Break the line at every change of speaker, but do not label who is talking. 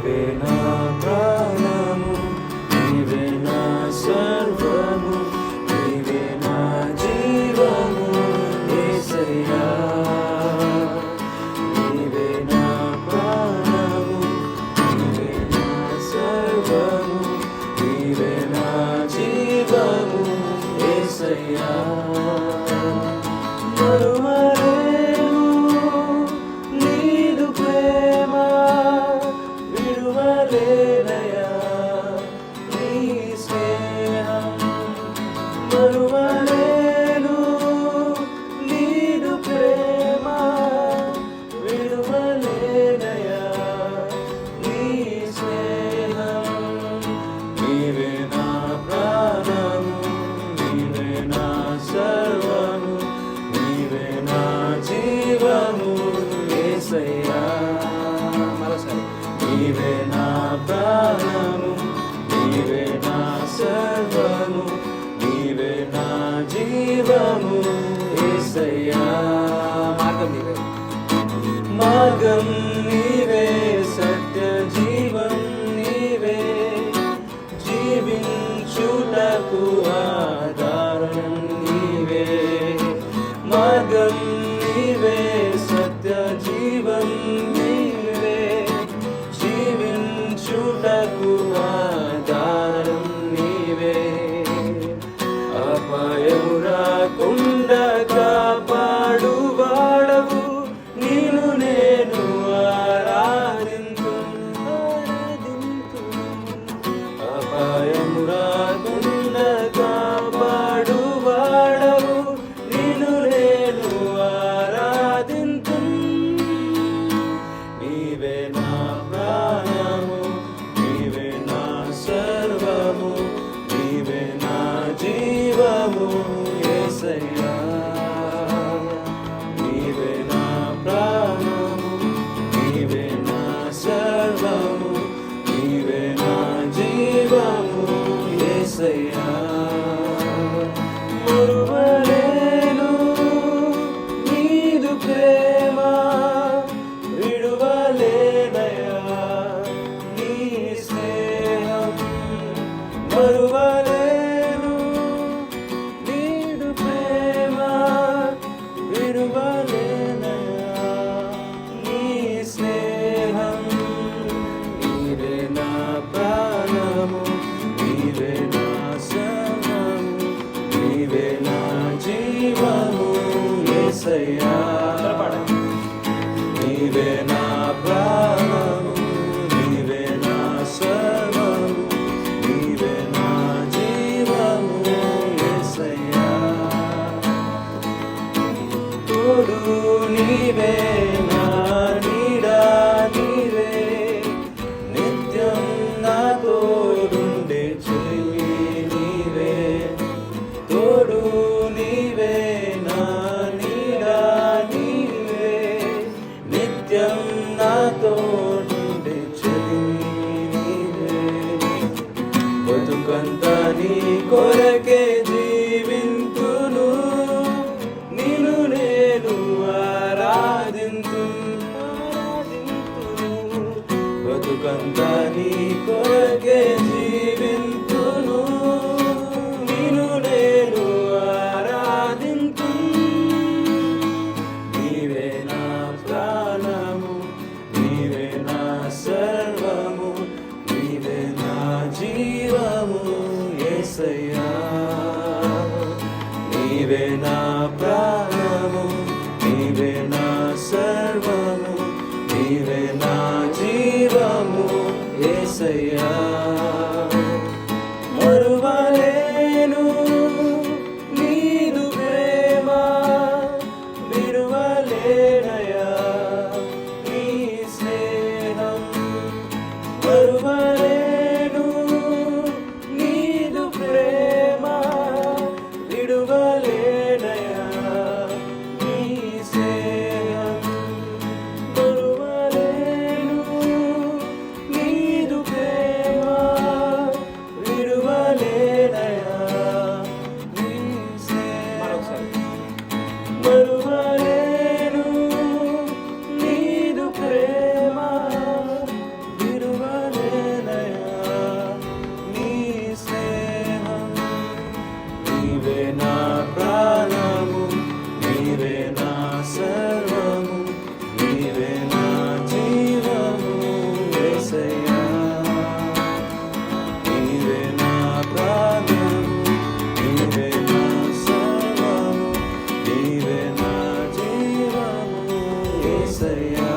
నీవే నా ప్రాణము, నీవే నా సర్వము, నీవే నా జీవము యేసయ్యా. నీవే నా ప్రాణము, నీవే నా సర్వము, నీవే నా జీవము యేసయ్యా. మరువలేను నీదు ప్రేమ, విడువలేనయా నీ స్నేహం. మరువలేను నీదు ప్రేమ, విడువలేనయా నీ స్నేహం. నీవే నా ప్రాణము, నీవే నా సర్వము, నీవే నా జీవము యేసయ్యా. మరోసారి నీవే నా ప్రాణము, నీవే నా సర్వము, నీవే నా జీవము యేసయ్యా. మార్గం నీవే, సత్య జీవం నీవే, జీవించుటకు ఆధారం నీవే. మార్గం నీవే, సత్య జీవం నీవే, జీవించుటకు ఆధారం నీవే. అపాయము రాకుండా కాపాడువాడవు, నిన్ను నేను ఆరాధింతును. అపాయము రాకుండా కాపాడువాడవు, నిన్ను నేను ఆరాధింతును. నీవే నా ప్రాణము, నీవే నా సర్వము, నీవే నా జీవము యేసయ్యా. నీవే నా ప్రాణము, నీవే నా సర్వము, నీవే నా జీవము యేసయ్యా. మరువలేను నీదు ప్రేమ, విడువలేనయా నీ స్నేహం. మరువలేను నీదు ప్రేమ, విడువలేనయా నీ స్నేహం. నీవే నా ప్రాణము, నీవే నా సర్వము, నీవే నా జీవము యేసయ్యా. నీవే నా ప్రాణము, నీవే నా సర్వము, నీవే నా జీవము యేసయ్యా. తోడు నీవే, నా నీడ నీవే, నిత్యం నా తోడుండే చెలిమి నీవే. తోడు నీవే, నా నీడ నీవే, నిత్యం నా తోడుండే చెలిమి నీవే. బతుకంతా నీ కొరకే జీవింతును, నిన్ను నేను ఆరాధింతును. బతుకంతా నీ కొరకే జీవింతును, నిన్ను నేను ఆరాధింతును. నీవే నా ప్రాణము, నీవే నా సర్వము, నీవే నా జీవము యేసయ్యా. నీవే నా ప్రాణము, నీవే నా సర్వము, నీవే నా జీవము యేసయ్యా. మరువలేను నీదు ప్రేమ, విడువలేనయా నీ స్నేహం. మరువలేను నీదు ప్రేమ, విడువలేనయా నీ స్నేహం. మరువలేను నీదు ప్రేమ, యేసయ్యా